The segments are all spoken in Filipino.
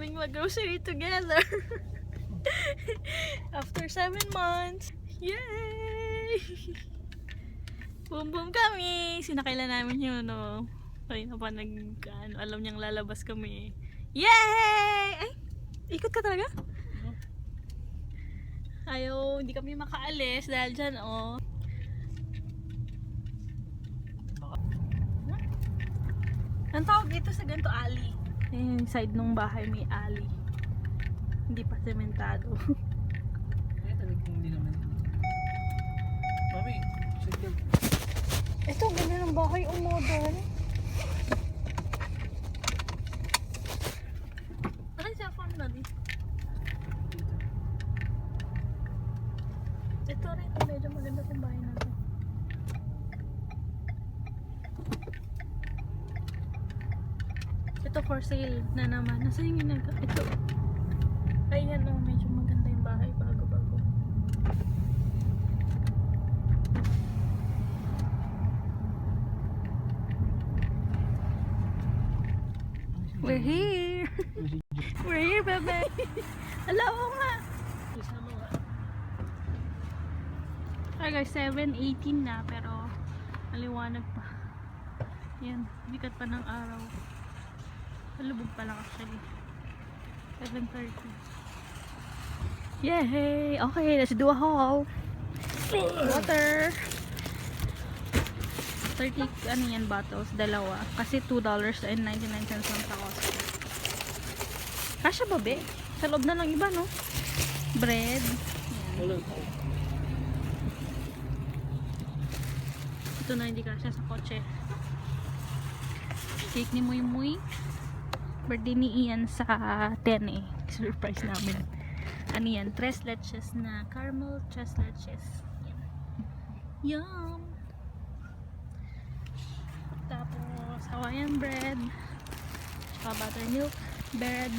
naming mag-grocery together. After 7 months. Yay! Boom boom kami! Sinakailan namin yun, no? Kanina pa alam niyang lalabas kami. Yay! Ay! Ikot ka talaga? Ayaw, hindi kami makaalis dahil dyan, oh. Ang tawag dito sa ganito, alley. Yung side ng bahay may alley. Hindi pa sementado. Kaya talagang hindi naman. Mami, sige. Ito, ganda ng bahay, modern. Ano yung cellphone na din? Ito rin, medyo maganda sa bahay natin. Ito for sale na naman. Nasa yung ito. Ayan, oh, medyo maganda yung bahay. Bago-bago. We're here! We're here, bebe! Hello nga! Hi guys, 7:18 na pero maliwanag pa. Yan, bikat pa ng araw. Malubog pa lang actually. 7:30. Yay! Okay, let's do a haul. Water. 30 ano yan bottles, dalawa. Kasi $2.99 lang sa Costco. Kasya ba, be? Sa loob na lang iba, no? Bread. Yan. Ito na hindi kasya sa kotse. Cake ni Muy Muy. Birthday ni Ian sa 10 eh. Surprise namin. Ano yan? 3 leches na caramel 3 leches. Yan. Yum! Tapos Hawaiian bread. Tsaka buttermilk bread.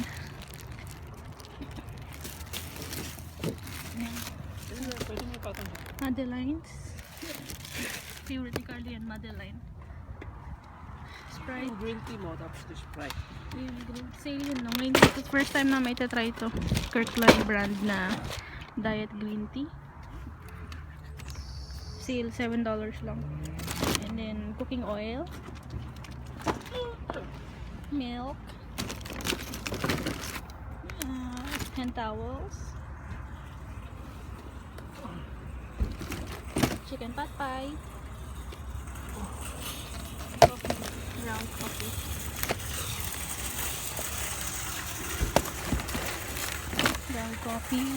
Yan. Madeleines. Favorite ni Carly yan, Madeline. Sprite. Green tea mo, tapos to Sprite. Yun, green. Sale yun, no? Ngayon, ito, first time na may try ito. Kirkland brand na diet green tea. Sale, $7 lang. And then, cooking oil. Milk. Hand towels. Chicken pot pie. Coffee. Ground coffee. Ground coffee.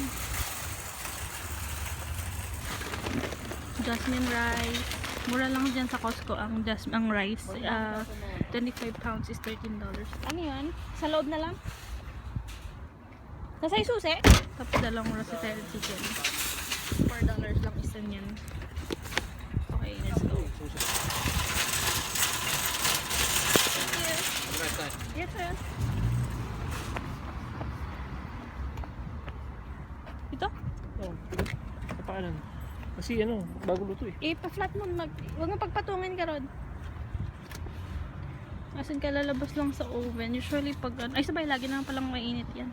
Jasmine rice. Mura lang dyan sa Costco ang rice. 25 pounds is $13. Ano yan? Sa loob na lang? Nasa isusi? Tapos dalawang rotisserie chicken. $4 lang isa niyan. Okay, let's go. Yes, sir. Ito? Oh, kapaanan. Kasi ano, bago luto eh. Pa-flat mo. Huwag mo pagpatungan ka ron. Asin ka lalabas lang sa oven. Usually pag... Ay, sabay, lagi naman palang mainit yan.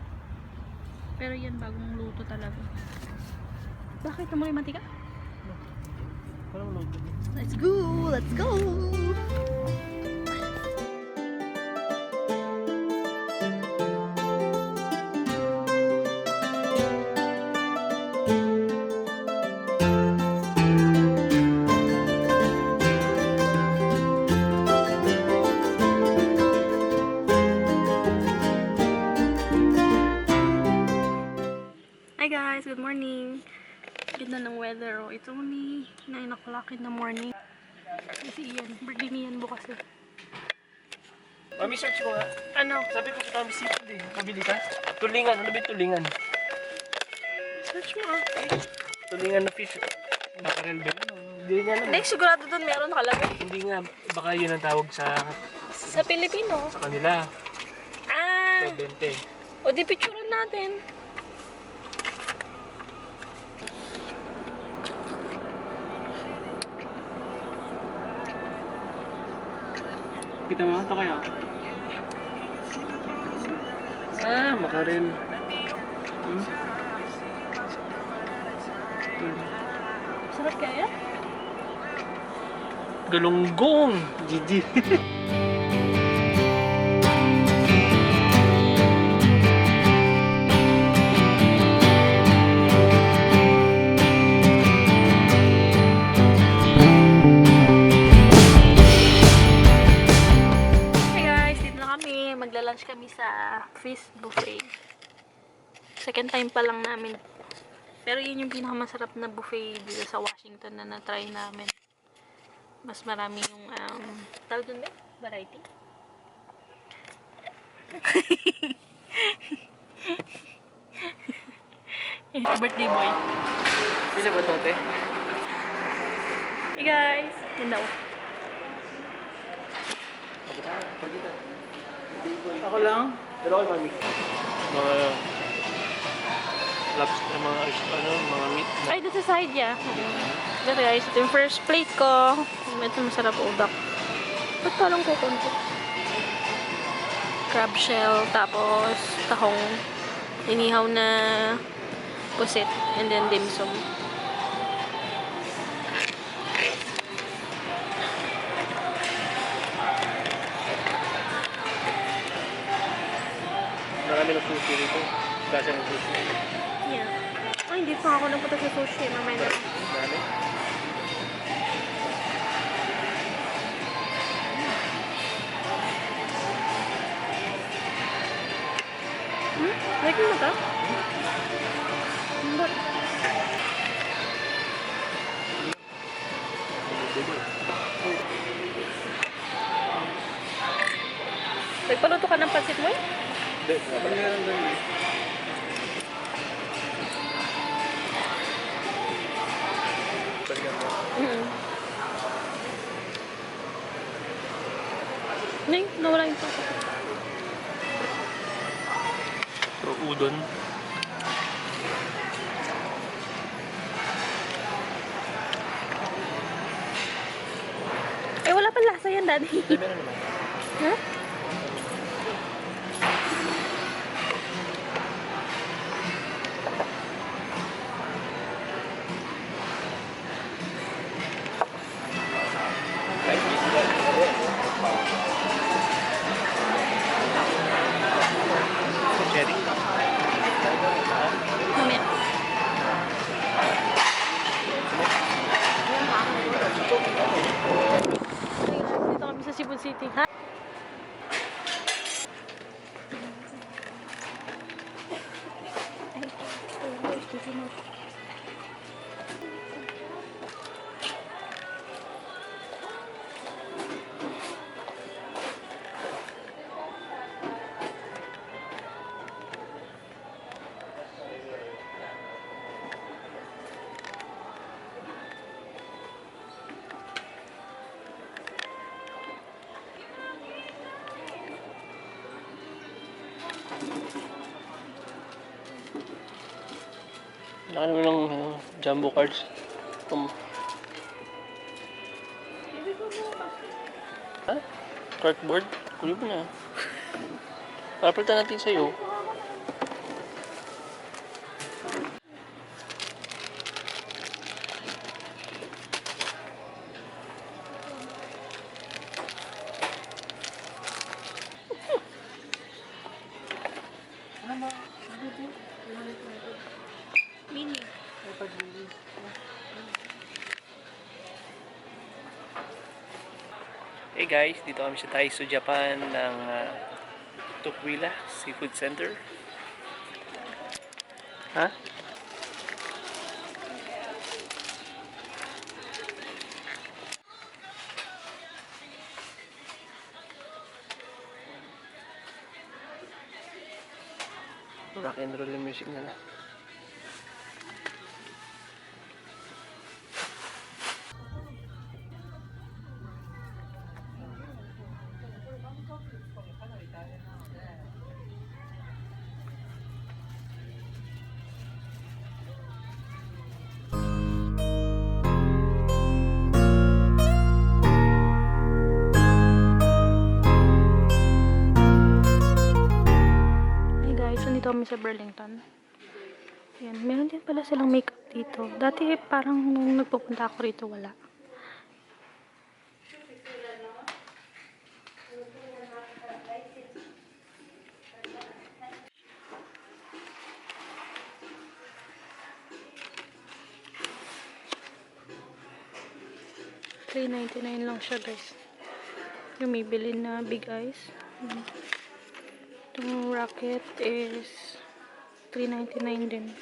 Pero yan, bagong luto talaga. Bakit? Namuloy mantika? Parang luto. Let's go! Let's go! Hi guys! Good morning! Ganda ng weather. Oh. Ito ni 9 o'clock in the morning. Kasi yan. Birthday niyan bukas eh. Mami, search ko nga. Ano? Sabi ko sa kami seafood eh. Kabili ka? Tulingan. Ano ba yung tulingan? Search mo ah. Tulingan na fish. Mackerel ba yun? Hindi nga alam. Hindi, sigurado doon meron nakalagay. Hindi nga. Baka yun ang tawag Sa Pilipino. sa kanila. Ah! 20. O di picturean natin. Kita mo ito kaya? Makarel. Sarap kaya? Galunggong! GG. Hey guys, dito na kami. Magla-lunch kami sa fish buffet. Second time pa lang namin. Pero yun yung pinakamasarap na buffet dito sa Washington na na-try namin. Mas marami yung, tawag dun ba? Variety? Birthday boy. Sila ba ito, te? Hey guys! Ganda ko. Ako lang. Pero kay mami. Mga lobster, mga meat. Ay, doon sa side ya. Ito guys, ito yung first plate ko. Ito masarap udak. Ba't parang kukunti? Crab shell, tapos tahong inihaw na pusit, and then dim sum. Marami ng sushi dito. Kasi ng sushi. Yeah. Ay, hindi pa ako nagpunta sa sushi. Mamaya na. Marami. Like mo ito? Hindi. Nagpaluto ka ng pansit mo eh? Hindi. Meron doon. Ning, nawala yung pako. So, udon. Eh, wala pa lasa yan, daddy. Hindi, meron naman. Ha? Cherry. Mamaya. Dito kami sa Cebu City. Ha? Laki naman ng jumbo cards. Ha? Corkboard? Kunin mo na. Papalitan natin sa'yo. Mini. Hey guys, dito kami sa Taiso, Japan ng Tukwila Seafood Center. Ha? Rock and roll yung music nila. kami sa Burlington. Yan, meron din pala silang makeup dito. Dati parang nung nagpupunta ako rito, wala. $3.99 lang siya, guys. Yung may bilhin na big eyes. Itong racket is $3.99 din.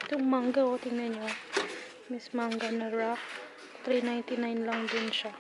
Itong manga, oh, tingnan nyo. Miss Manga na rock. $3.99 lang din siya.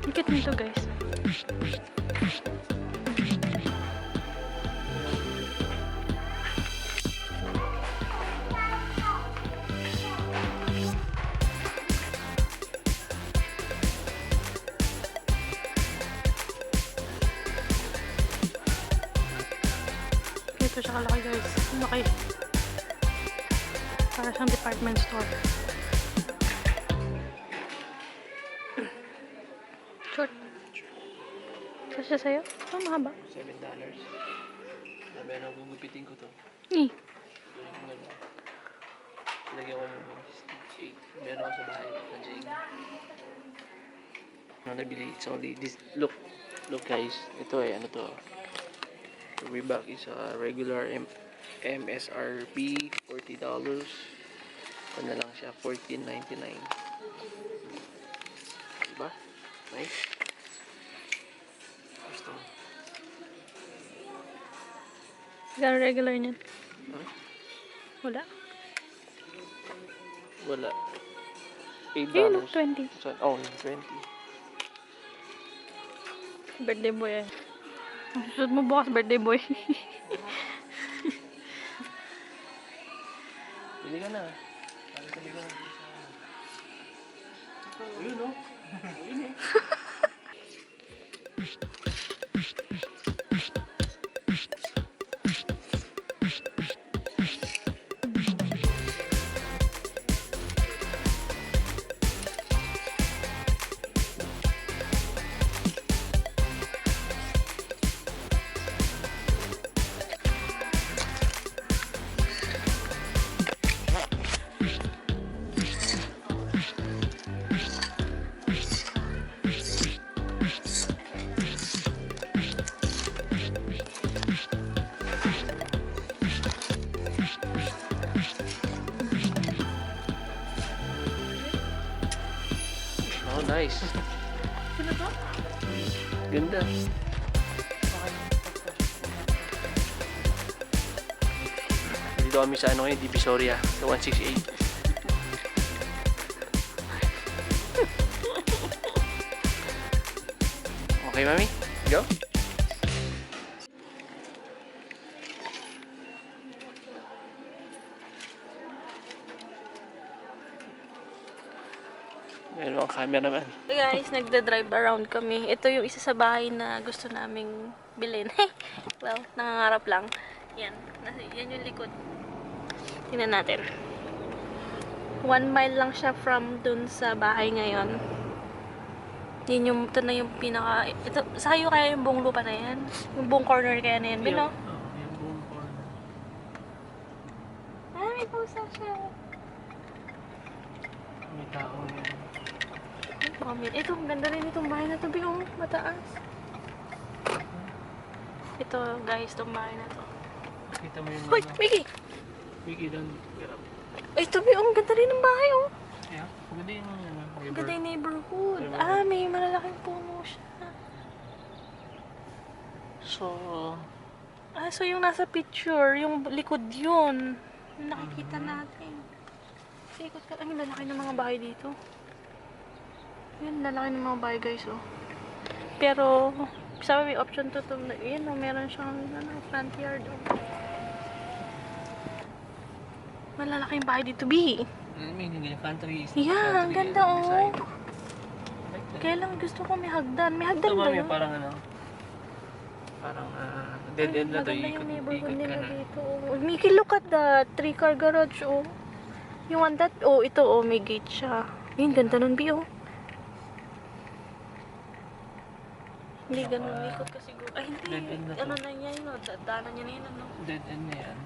Ikit nito, guys. Ito siya kalaki, guys. Laki. Para siyang department store. Short. Kasya sa'yo? Ito, mahaba. $7. Sabi na gugupitin ko to. Eh. Lagyan ko ng stitch 8. Meron ako sa bahay. Nandiyan. Ano nabili? It's only this. Look guys. Ito ano to. The Reebok is regular MSRP $40. Ito na lang siya $14.99. Diba? Nice. Gusto. Gano'n regular niyan? Huh? Wala. Wala. $8. Eh, look, 20. So, oh, 20. Birthday boy yan. Ang susunod mo bukas, birthday boy. Bili ka na. Bili ka na. Ayun, no? Ayun, eh. Oh, nice. Sino to? Ganda. Dito kami sa ano ngayon, Divisoria, sa 168. Okay, mami? Go? Meron ang cameraman. So guys, nagda-drive around kami. Ito yung isa sa bahay na gusto naming bilhin. Well, nangangarap lang. Yan. Yan yung likod. Tingnan natin. 1 mile lang siya from dun sa bahay ngayon. Ito na yung pinaka... Ito, sa'yo kaya yung buong lupa na yan? Yung buong corner kaya na yan, Bino? Yung buong corner. Ah, may pusa siya. May tao yan. Ito, ang ganda rin itong bahay na to, Bino. Mataas. Ito, guys, itong bahay na to. Kita mo yung Hoy, Mickey! Mickey doon. Hirap. Ito, Bino, ang ganda rin ng bahay, oh. Yeah, maganda yung Ang ganda yung neighborhood. Ah, may malalaking puno siya. So yung nasa picture, yung likod yun. Yung nakikita natin. Kasi ikot ka. Ay, lalaki ng mga bahay dito. Yan, lalaki ng mga bahay, guys, oh. Pero, sabi may option to. Yan, oh, meron siyang front yard, oh. Malalaking bahay dito, B. May hindi country. Yeah, ang ganda, oh. Kaya lang gusto ko may hagdan. May hagdan ba yun? Parang dead end na to. Maganda yung neighborhood Ikot ka nila na. dito. Oh. Mickey, look at that. 3-car garage, oh. You want that? Oh, ito, oh. May gate siya. Yun, ganda nun, B, oh. Hindi ganun. Ikot ka siguro. Ay, hindi. Dead end na to. Ano na niya yun, oh. Daanan niya na yun, ano. Dead end na yan.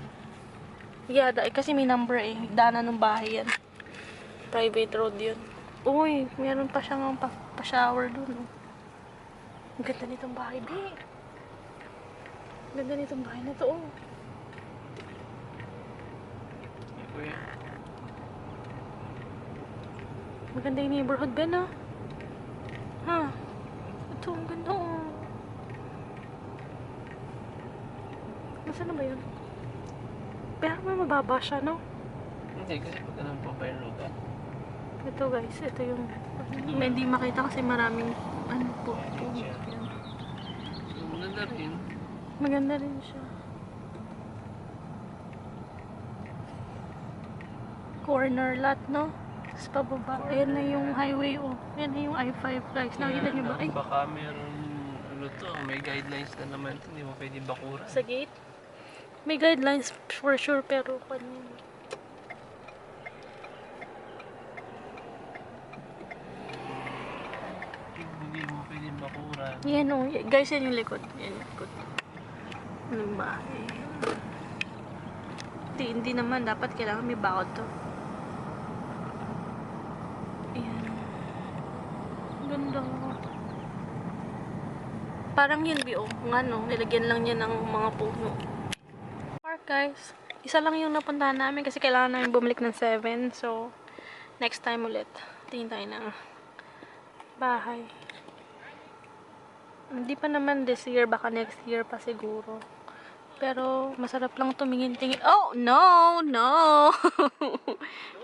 Yeah, kasi may number, eh. Daanan ng bahay yan. Private road yun. Uy, meron pa siyang pa-shower dun, oh. Ang ganda nitong bahay, B. Ang ganda nitong bahay na to, oh. Kuya. Maganda yung neighborhood, Ben, ah. Ha? Ito, ang ganda, oh. Nasaan na ba yun? Pero may mababa siya, no? Hindi, kasi pag ganun po ba yung road? Ito, guys. Ito yung... Hindi makita kasi maraming... Ano po? Yan. So, maganda rin. Maganda rin siya. Corner lot, no? Tapos pababa. Ayan na yung highway, oh. Ayan na yung I-5, guys. Nakita niyo ba? Ay, Baka meron, may guidelines na naman. Hindi mo pwede bakura. sa gate. May guidelines for sure, pero kanina. Hindi mo pwede bakura. Yan, oh. Guys, yan yung likod. Yan yung likod. Anong bahay? Hindi naman. Dapat kailangan may bakod to. Ayan. Ganda. Parang yun, B.O. Nga, no? Nilagyan lang niya ng mga puno. Park, guys. Isa lang yung napuntahan namin kasi kailangan namin bumalik ng 7. So, next time ulit. Tingin tayo ng bahay. Hindi pa naman this year. Baka next year pa siguro. Pero, masarap lang tumingin-tingin. Oh, no! No!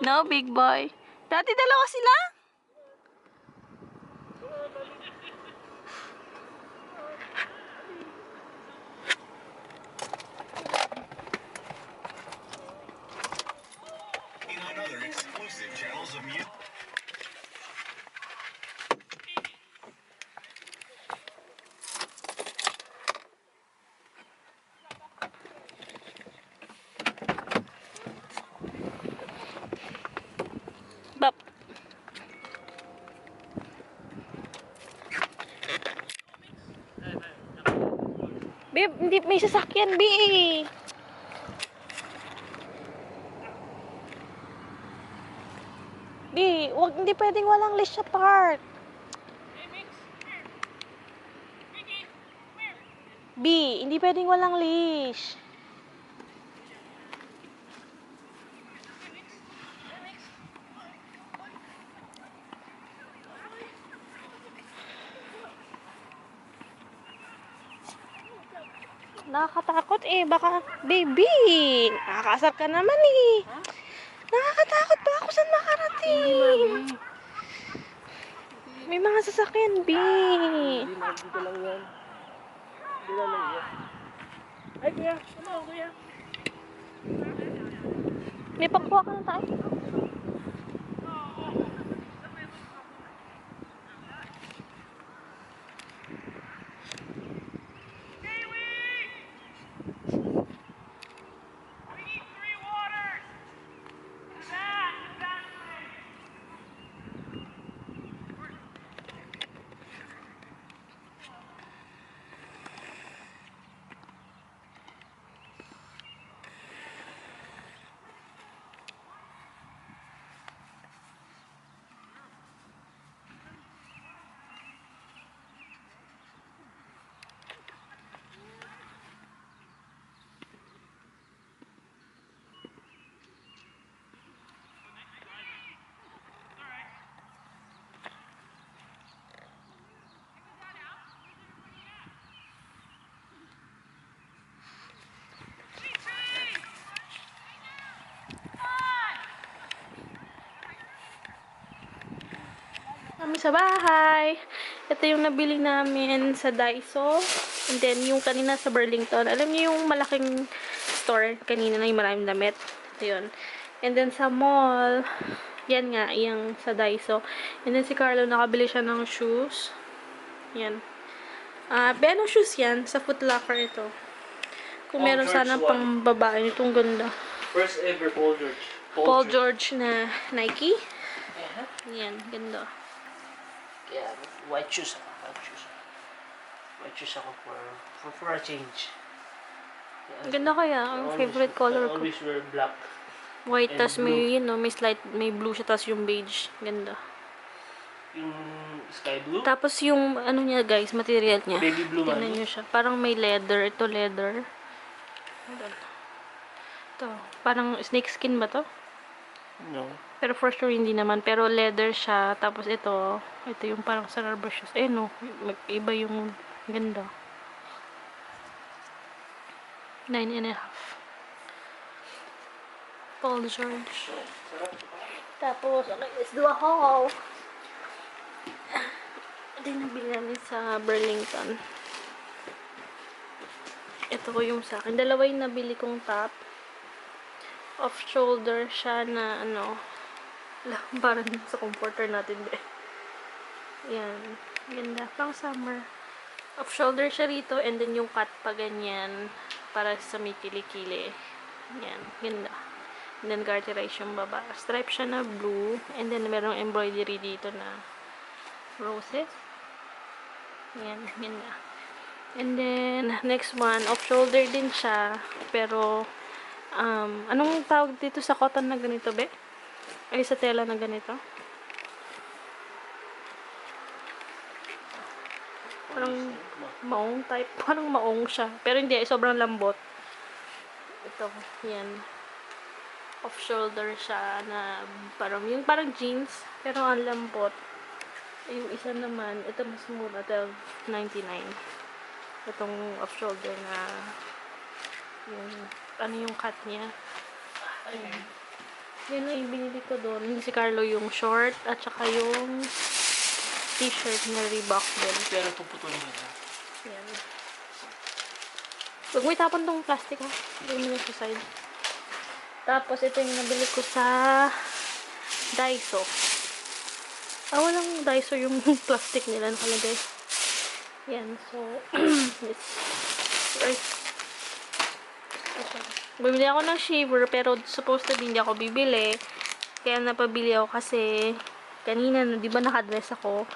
No, big boy. Dati dalawa sila? On other exclusive channels of music. Bap. Babe, hindi may sasakyan, B. Hindi pwedeng walang leash sa park. B, hindi pwedeng walang leash. Nakakatakot eh. Baka, baby, nakakaasar ka naman eh. Nakakatakot pa ako saan makarating. May mga sasakyan, B. Hindi na, dito lang yan. Dito lang yan. Ay, kuya. Ano, kuya? May pagkuha ka na tayo. kami sa bahay. Ito yung nabili namin sa Daiso. And then, yung kanina sa Burlington. Alam niyo yung malaking store kanina na yung maraming damit. Ito yun. And then, sa mall, yan nga, yung sa Daiso. And then, si Carlo, nakabili siya ng shoes. Yan. Anong shoes yan? Sa Foot Locker ito. Kung Paul meron George sana one. pang babae, itong ganda. First ever Paul George. Paul George na Nike. Yeah. Yan, ganda. Yeah, white shoes ako. White shoes ako for a change. Ang ganda kaya. Ang favorite color I ko. always wear black. White, and tas blue. may, may slight, may blue siya, tas yung beige. Ganda. Yung sky blue. Tapos yung, ano niya guys, material niya. Baby blue man. Tingnan niyo siya. Parang may leather. Ito leather. Ito. Parang snake skin ba to? No. Pero for sure hindi naman. Pero leather siya. Tapos ito yung parang sa rubber shoes. Ayun no. Iba yung ganda. 9.5. Paul George. Tapos, okay, let's do a haul. Ito yung nabili namin sa Burlington. Ito ko yung sa akin. Dalawa yung nabili kong top. Off-shoulder siya na ano. Parang sa comforter natin din. Yan. Ganda. Pang summer. Off-shoulder siya rito. And then yung cut pa ganyan. Para sa may kili-kili. Yan. Ganda. And then garterize yung baba. Stripe siya na blue. And then merong embroidery dito na roses. Yan. Ganda. And then, next one, off-shoulder din siya. Pero, anong tawag dito sa cotton na ganito, be? Ay, sa tela na ganito? Parang maong type. Parang maong siya. Pero hindi, sobrang lambot. Ito, yan. Off-shoulder siya na parang, yung parang jeans. Pero ang lambot. Yung isa naman, ito mas mura, $12.99. Itong off-shoulder na yung, ano yung cut niya. Yan na yung binili ko doon. Hindi si Carlo yung short at saka yung t-shirt na Reebok din. Pero puputulin mo na. Yan. Huwag mo itapon tong plastic ha. Huwag mo na sa side. Tapos ito yung nabili ko sa Daiso. Walang Daiso yung plastic nila nakalagay. Yan, so, bumili ako ng shaver, pero supposed to hindi ako bibili. Kaya napabili ako kasi, kanina, di ba nakadress ako,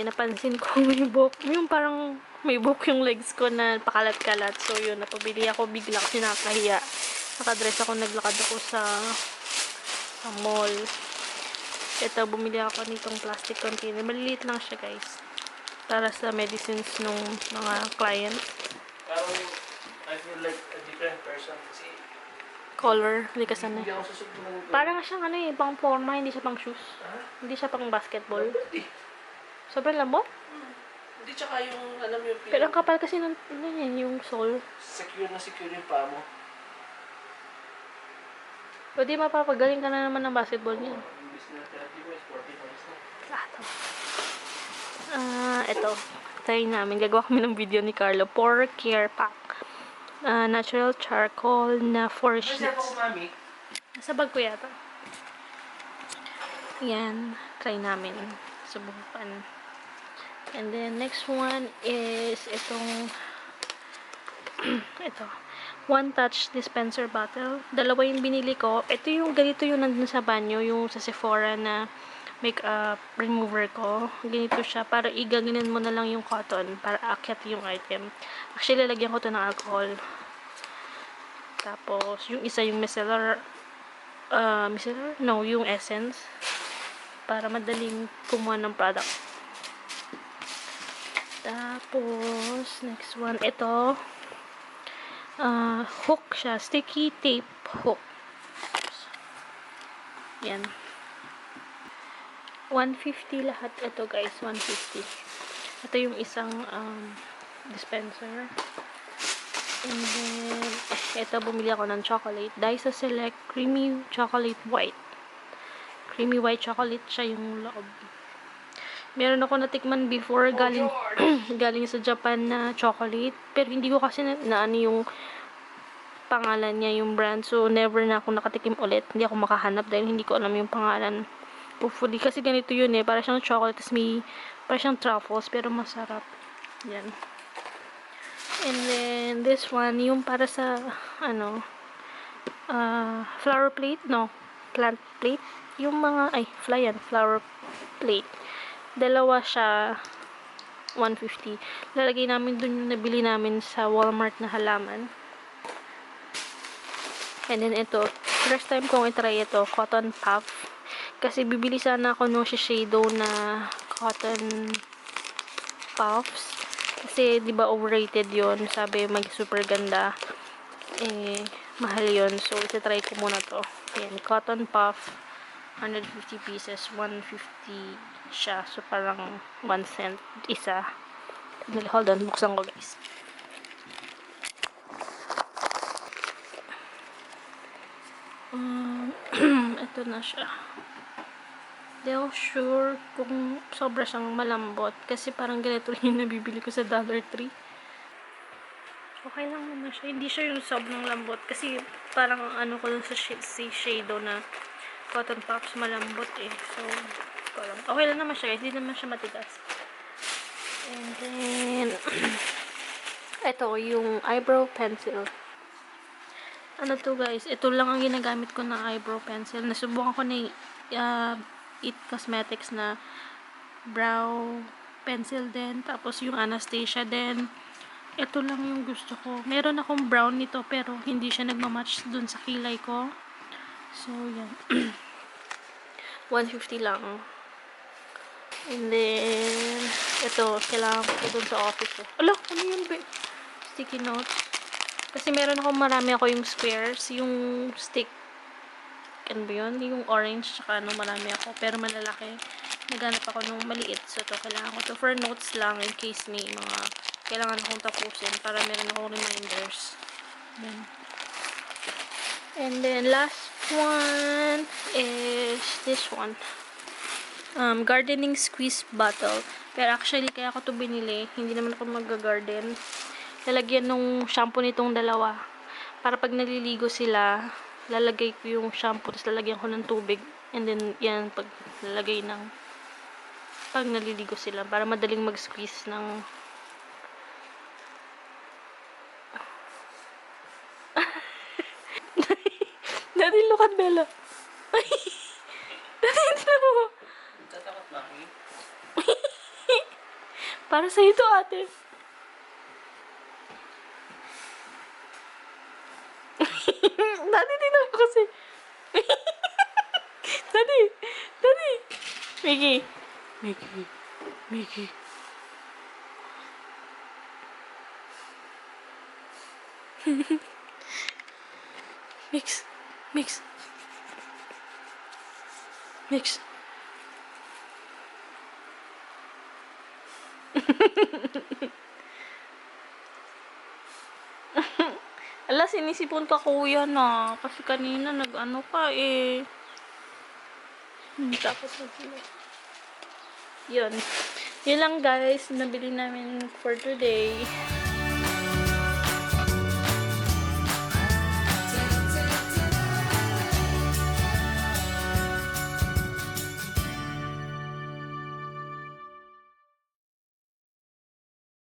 napansin ko may buhok, yung parang may buhok yung legs ko na pakalat-kalat. So, yun, napabili ako bigla kasi nakakahiya. Nakadress ako, naglakad ako sa mall. Ito, bumili ako nitong plastic container. Maliliit lang siya, guys. Para sa medicines nung mga clients. Parang, I feel like a different person kasi Color, hindi ka sanay. hindi ako susunod. Parang siyang ano pang forma, hindi siya pang shoes. Hindi siya pang basketball. Sobrang lambot. Hindi, tsaka yung, alam mo yung Pero ang kapal kasi ng, yung sole. secure na secure yung paa mo. Pwede mapapagaling ka na naman ng basketball niya. Imbis na therapy mo is 40 pounds na. Ito. Try namin. Gagawa kami ng video ni Carlo. Pore Care Pack. Natural charcoal na 4 Kasi ako, sheets. mami. Nasa bag ko yata. Yan. Try namin. Subukan. And then, next one is itong ito. One touch dispenser bottle. Dalawa yung binili ko. Ito yung ganito yung nandun sa banyo. Yung sa Sephora na makeup remover ko. Ganito siya. Para igaganan mo na lang yung cotton. Para akyat yung item. Actually, lalagyan ko to ng alcohol. Tapos, yung isa yung micellar. Micellar? No, yung essence. Para madaling kumuha ng product. Tapos, next one. Ito. Hook siya. Sticky tape hook. Yan. 150 lahat ito guys, 150. Ito yung isang dispenser. And then ito bumili ako ng chocolate. Daiso Select Creamy Chocolate White. Creamy white chocolate siya yung loob. Meron ako natikman before galing galing sa Japan na chocolate. Pero hindi ko kasi na ano yung pangalan niya, yung brand. So, never na ako nakatikim ulit. Hindi ako makahanap dahil hindi ko alam yung pangalan. Hopefully, kasi ganito yun eh. Para siyang chocolate, tapos may, para siyang truffles, pero masarap. Yan. And then, this one, yung para sa, ano, flower plate, no, plant plate. Yung mga, flower plate. Dalawa siya, 150. Lalagay namin dun yung nabili namin sa Walmart na halaman. And then ito, first time kong itry ito, cotton puff. Kasi bibili sana ako nung Shiseido na cotton puffs. Kasi, di ba overrated yon, sabi, mag super ganda. Eh, mahal yon. So, iti-try ko muna to. Ayan, cotton puff. 150 pieces, 150 siya. So, parang 1 cent isa. Hold on, buksan ko guys. Ito na siya. Di ako sure kung sobra siyang malambot. Kasi parang ganito rin yung nabibili ko sa Dollar Tree. Okay lang naman siya. Hindi siya yung sobrang lambot. Kasi parang ano ko dun sa Shiseido na cotton puffs malambot eh. So, parang okay lang naman siya guys. Hindi naman siya matigas. And then, ito yung eyebrow pencil. Ano to guys? Ito lang ang ginagamit ko na eyebrow pencil. Nasubukan ko na It Cosmetics na brow pencil din. Tapos yung Anastasia din. Ito lang yung gusto ko. Meron akong brown nito pero hindi siya nagmamatch dun sa kilay ko. So, yan. 150 lang. And then, ito, kailangan ko ito dun sa office ko. Ala, ano yun ba? Sticky notes. Kasi meron marami ako yung squares, yung stick. Ano ba yun? Yung orange, tsaka ano, marami ako. Pero malalaki. Naghanap ako nung maliit. So, ito, kailangan ko to for notes lang in case may mga kailangan akong tapusin para meron akong reminders. Yan. And then, last one is this one. Gardening squeeze bottle. Pero actually, kaya ako to binili. Hindi naman ako mag-garden. Lalagyan nung shampoo nitong dalawa. Para pag naliligo sila, lalagay ko yung shampoo, tapos lalagyan ko ng tubig. And then, yan, pag lalagay ng pag naliligo sila. Para madaling mag-squeeze ng Daddy, look at Bella. Daddy, tignan mo. Tatakot ba ako? Para sa ito, ate. Daddy, tignan mo kasi. Daddy. Daddy. Mickey. Mickey. Mickey. Mix. Mix. Mix. Ala, sinisipon ka kuya na. Kasi kanina nag-ano ka eh. Tapos nag-ano. Yun. Yun lang guys. Nabili namin for today.